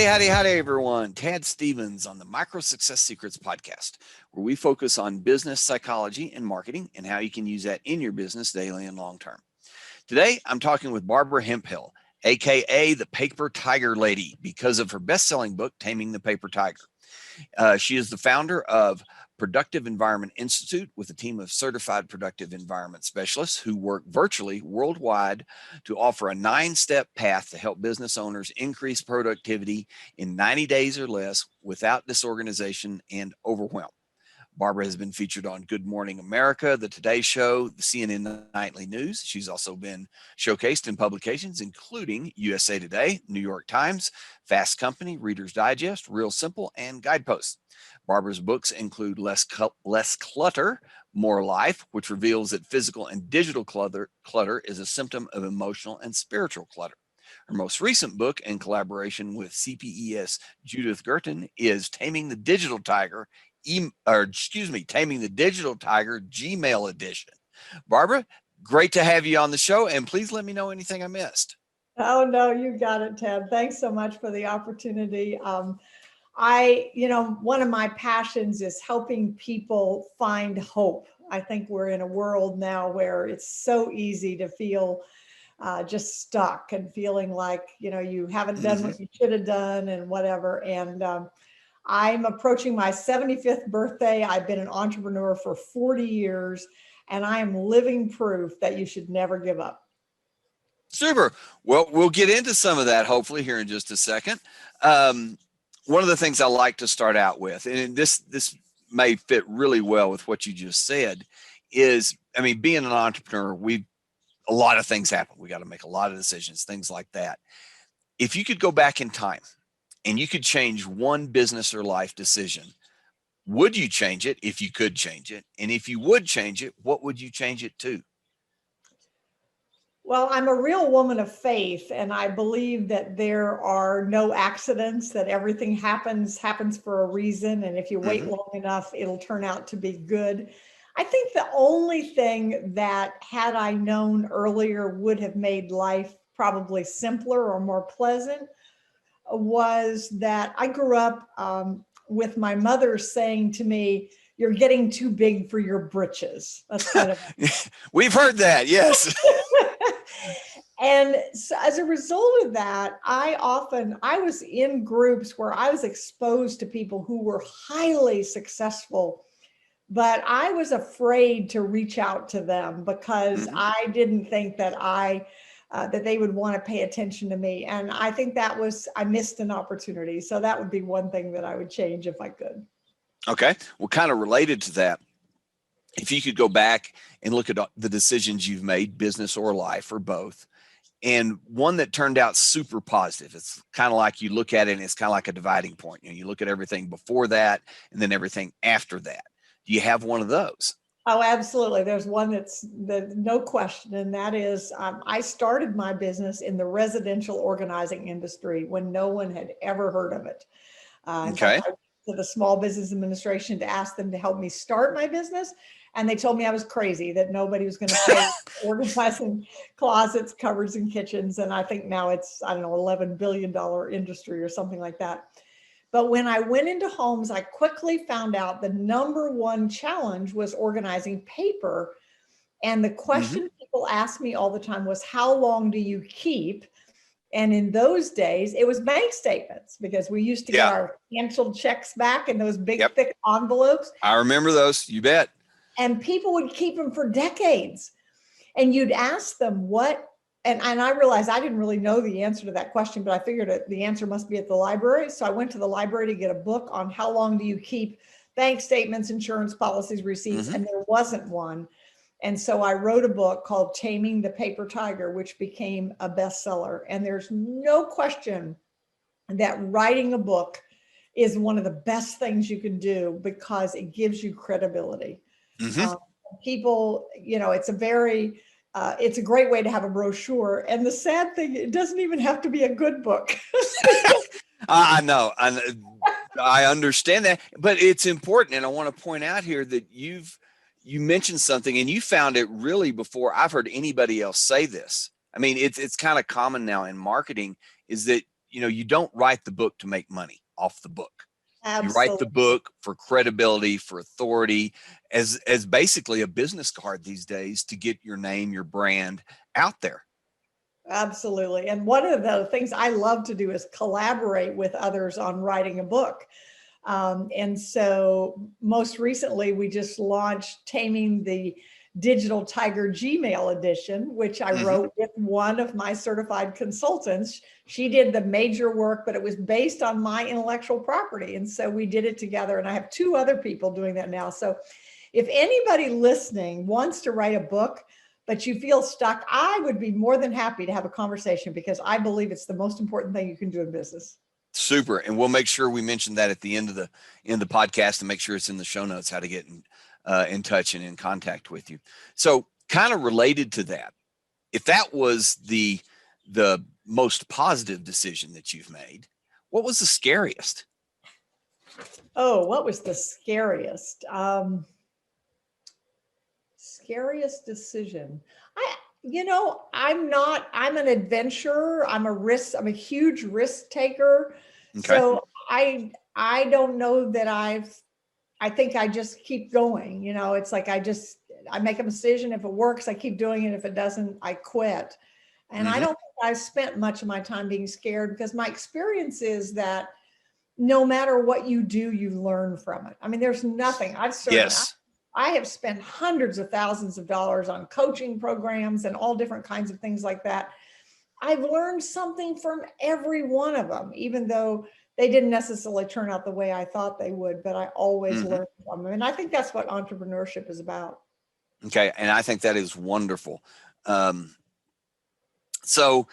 Howdy, everyone. Tad Stevens on the Micro Success Secrets podcast, where we focus on business psychology and marketing and how you can use that in your business daily and long term. Today, I'm talking with Barbara Hemphill, aka the Paper Tiger Lady, because of her best-selling book, Taming the Paper Tiger. She is the founder of Productive Environment Institute with a team of certified productive environment specialists who work virtually worldwide to offer a 9-step path to help business owners increase productivity in 90 days or less without disorganization and overwhelm. Barbara has been featured on Good Morning America, The Today Show, the CNN Nightly News. She's also been showcased in publications including USA Today, New York Times, Fast Company, Reader's Digest, Real Simple, and Guideposts. Barbara's books include Less Clutter, More Life, which reveals that physical and digital clutter is a symptom of emotional and spiritual clutter. Her most recent book, in collaboration with CPES Judith Gerton, is Taming the Digital Tiger, Taming the Digital Tiger Gmail Edition. Barbara, great to have you on the show, and please let me know anything I missed. Oh, no, you got it, Ted. Thanks so much for the opportunity. One of my passions is helping people find hope. I think we're in a world now where it's so easy to feel just stuck and feeling like, you haven't done what you should have done and whatever. And I'm approaching my 75th birthday. I've been an entrepreneur for 40 years, and I am living proof that you should never give up. Super. Well, we'll get into some of that hopefully here in just a second. One of the things I like to start out with, and this may fit really well with what you just said, is, being an entrepreneur, a lot of things happen. We got to make a lot of decisions, things like that. If you could go back in time and you could change one business or life decision, would you change it if you could change it? And if you would change it, what would you change it to? Well, I'm a real woman of faith, and I believe that there are no accidents, that everything happens for a reason. And if you wait long enough, it'll turn out to be good. I think the only thing that, had I known earlier, would have made life probably simpler or more pleasant was that I grew up with my mother saying to me, "You're getting too big for your britches." That's kind of We've heard that, yes. And so as a result of that, I was in groups where I was exposed to people who were highly successful, but I was afraid to reach out to them because I didn't think that that they would want to pay attention to me. And I think I missed an opportunity. So that would be one thing that I would change if I could. Okay. Well, kind of related to that, if you could go back and look at the decisions you've made, business or life or both, and one that turned out super positive, it's kind of like you look at it and it's kind of like a dividing point. You look at everything before that and then everything after that. Do you have one of those? Oh, absolutely. There's one that's no question. And that is, I started my business in the residential organizing industry when no one had ever heard of it. In fact, I went to the Small Business Administration to ask them to help me start my business. And they told me I was crazy, that nobody was going to pay organizing closets, cupboards, and kitchens. And I think now it's, $11 billion industry or something like that. But when I went into homes, I quickly found out the number one challenge was organizing paper. And the question people asked me all the time was, how long do you keep? And in those days, it was bank statements, because we used to get our canceled checks back in those big, thick envelopes. I remember those, you bet. And people would keep them for decades. And you'd ask them what, and I realized I didn't really know the answer to that question, but I figured the answer must be at the library. So I went to the library to get a book on how long do you keep bank statements, insurance policies, receipts, and there wasn't one. And so I wrote a book called Taming the Paper Tiger, which became a bestseller. And there's no question that writing a book is one of the best things you can do because it gives you credibility. People, it's a great way to have a brochure. And the sad thing, it doesn't even have to be a good book. I know. I understand that, but it's important. And I want to point out here that you mentioned something and you found it really before I've heard anybody else say this. It's kind of common now in marketing is that you don't write the book to make money off the book. You write the Absolutely. book for credibility, for authority, as basically a business card these days to get your name, your brand out there. Absolutely. And one of the things I love to do is collaborate with others on writing a book. And so most recently, we just launched Taming the Digital Tiger Gmail edition, which I wrote with one of my certified consultants. She did the major work, but it was based on my intellectual property. And so we did it together. And I have two other people doing that now. So if anybody listening wants to write a book, but you feel stuck, I would be more than happy to have a conversation, because I believe it's the most important thing you can do in business. Super. And we'll make sure we mention that at the end of the podcast, and make sure it's in the show notes how to get in touch and in contact with you. So kind of related to that, if that was the most positive decision that you've made, what was the scariest? Oh, what was the scariest? Scariest decision. I'm an adventurer. I'm a huge risk taker. Okay. So I don't know that I think I just keep going. It's like I make a decision. If it works, I keep doing it. If it doesn't, I quit. And I don't think I've spent much of my time being scared, because my experience is that no matter what you do, you learn from it. I mean, there's nothing Yes. I have spent hundreds of thousands of dollars on coaching programs and all different kinds of things like that. I've learned something from every one of them, even though they didn't necessarily turn out the way I thought they would, but I always learn from them. And I think that's what entrepreneurship is about. Okay. And I think that is wonderful. So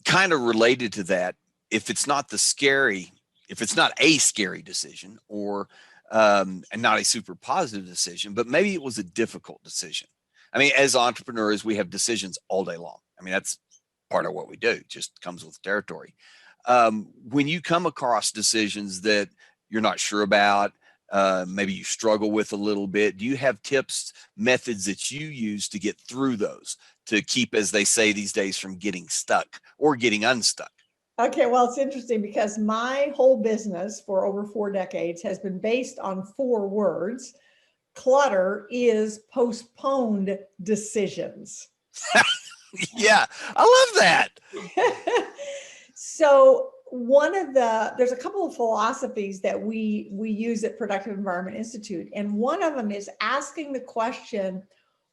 kind of related to that, if it's not a scary decision, or and not a super positive decision, but maybe it was a difficult decision. I mean, as entrepreneurs, we have decisions all day long. I mean, that's part of what we do. It just comes with territory. When you come across decisions that you're not sure about, maybe you struggle with a little bit, do you have tips, methods that you use to get through those, to keep, as they say these days, from getting stuck or getting unstuck? Okay, well, it's interesting because my whole business for over 4 decades has been based on 4 words. Clutter is postponed decisions. Yeah, I love that. So there's a couple of philosophies that we use at Productive Environment Institute. And one of them is asking the question,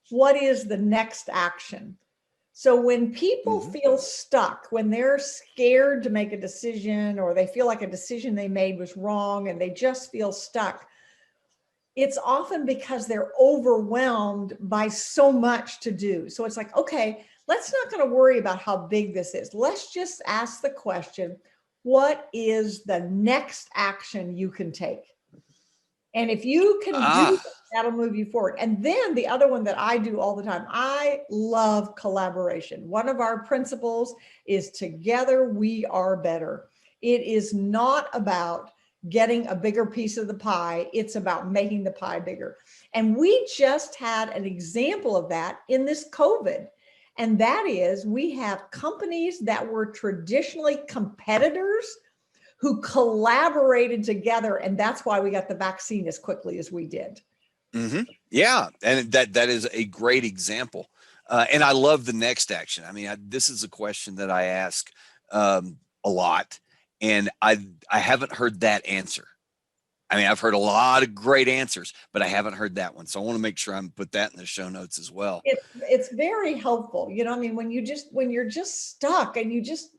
what is the next action? So when people feel stuck, when they're scared to make a decision, or they feel like a decision they made was wrong and they just feel stuck, it's often because they're overwhelmed by so much to do. So it's like, okay, let's not going to worry about how big this is. Let's just ask the question, what is the next action you can take? And if you can do that, that'll move you forward. And then the other one that I do all the time, I love collaboration. One of our principles is together we are better. It is not about getting a bigger piece of the pie. It's about making the pie bigger. And we just had an example of that in this COVID. And that is, we have companies that were traditionally competitors who collaborated together. And that's why we got the vaccine as quickly as we did. Yeah. And that is a great example. And I love the next action. I mean, this is a question that I ask a lot, and I haven't heard that answer. I mean, I've heard a lot of great answers, but I haven't heard that one. So I want to make sure I'm put that in the show notes as well. It's very helpful. I mean, when you're just stuck and you just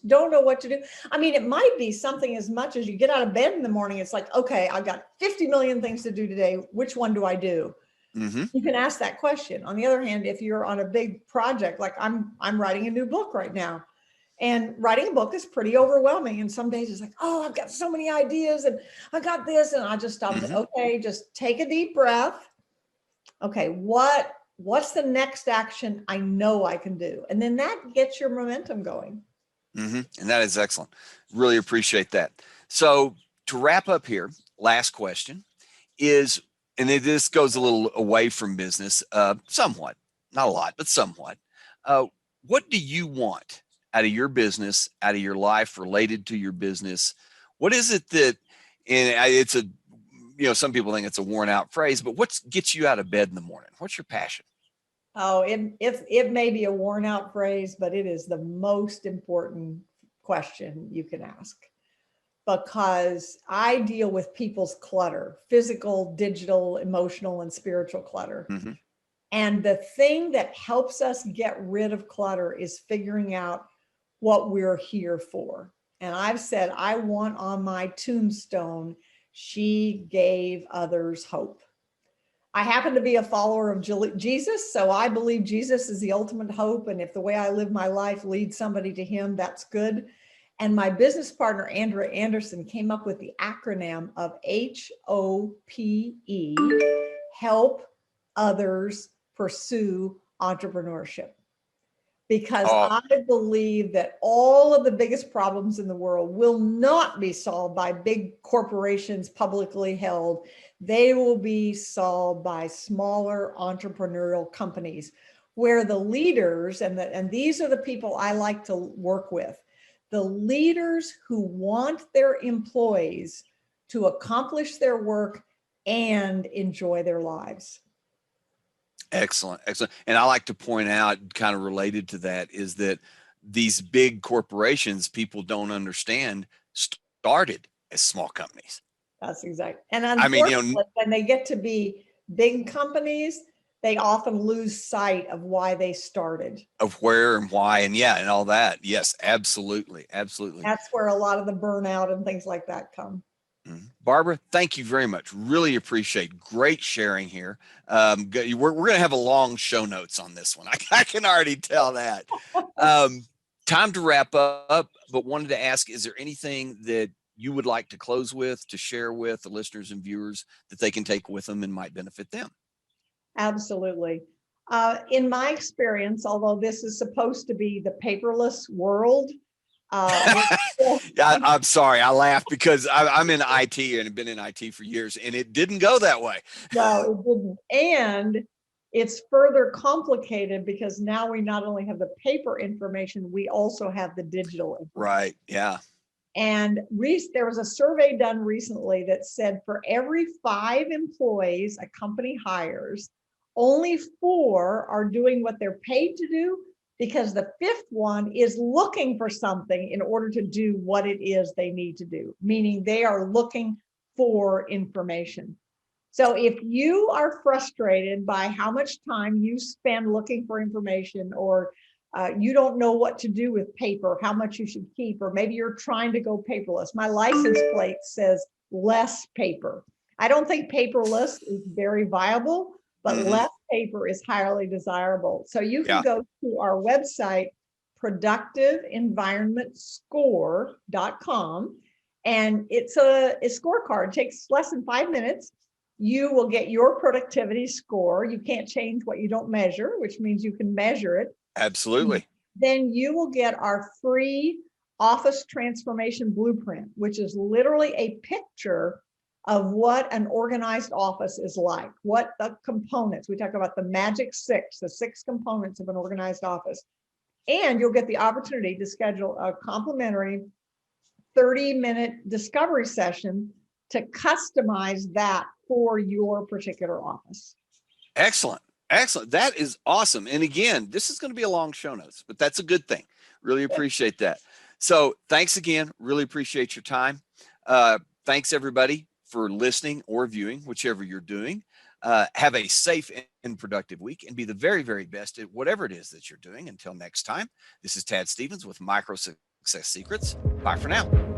don't know what to do. I mean, it might be something as much as you get out of bed in the morning. It's like, okay, I've got 50 million things to do today. Which one do I do? You can ask that question. On the other hand, if you're on a big project, like I'm writing a new book right now, and writing a book is pretty overwhelming. And some days it's like, oh, I've got so many ideas and I got this. And I just stop and say, okay, just take a deep breath. Okay, what's the next action I know I can do? And then that gets your momentum going. And that is excellent. Really appreciate that. So to wrap up here, last question is, and this goes a little away from business, somewhat, not a lot, but somewhat. What do you want out of your business, out of your life related to your business? What is it that, and it's a, some people think it's a worn out phrase, but what gets you out of bed in the morning? What's your passion? Oh, it may be a worn out phrase, but it is the most important question you can ask, because I deal with people's clutter, physical, digital, emotional, and spiritual clutter. Mm-hmm. And the thing that helps us get rid of clutter is figuring out what we're here for. And I've said, I want on my tombstone, she gave others hope. I happen to be a follower of Jesus, so I believe Jesus is the ultimate hope. And if the way I live my life leads somebody to him, that's good. And my business partner, Andrea Anderson, came up with the acronym of HOPE, help others pursue entrepreneurship. Because I believe that all of the biggest problems in the world will not be solved by big corporations publicly held. They will be solved by smaller entrepreneurial companies where the leaders, and these are the people I like to work with, the leaders who want their employees to accomplish their work and enjoy their lives. Excellent. Excellent. And I like to point out, kind of related to that, is that these big corporations, people don't understand, started as small companies. That's exactly. And unfortunately, when they get to be big companies, they often lose sight of why they started. Of where and why and and all that. Yes, absolutely. Absolutely. That's where a lot of the burnout and things like that come. Barbara, thank you very much. Really appreciate great sharing here. We're going to have a long show notes on this one. I can already tell that. Time to wrap up, but wanted to ask, is there anything that you would like to close with, to share with the listeners and viewers that they can take with them and might benefit them? Absolutely. In my experience, although this is supposed to be the paperless world, I'm sorry, I laugh because I'm in IT and have been in IT for years, and it didn't go that way. No, it didn't. And it's further complicated because now we not only have the paper information, we also have the digital information. Right. Yeah. And there was a survey done recently that said for every 5 employees a company hires, only 4 are doing what they're paid to do, because the 5th one is looking for something in order to do what it is they need to do, meaning they are looking for information. So if you are frustrated by how much time you spend looking for information, or you don't know what to do with paper, how much you should keep, or maybe you're trying to go paperless. My license plate says less paper. I don't think paperless is very viable, but less paper is highly desirable. So you can go to our website, productiveenvironmentscore.com, and it's a scorecard. It takes less than 5 minutes. You will get your productivity score. You can't change what you don't measure, which means you can measure it. Absolutely. Then you will get our free office transformation blueprint, which is literally a picture of what an organized office is like, what the components, we talk about the magic 6, the 6 components of an organized office. And you'll get the opportunity to schedule a complimentary 30-minute discovery session to customize that for your particular office. Excellent. Excellent. That is awesome. And again, this is going to be a long show notes, but that's a good thing. Really appreciate that. So thanks again. Really appreciate your time. Thanks everybody for listening or viewing, whichever you're doing. Have a safe and productive week, and be the very, very best at whatever it is that you're doing. Until next time, this is Tad Stevens with Micro Success Secrets. Bye for now.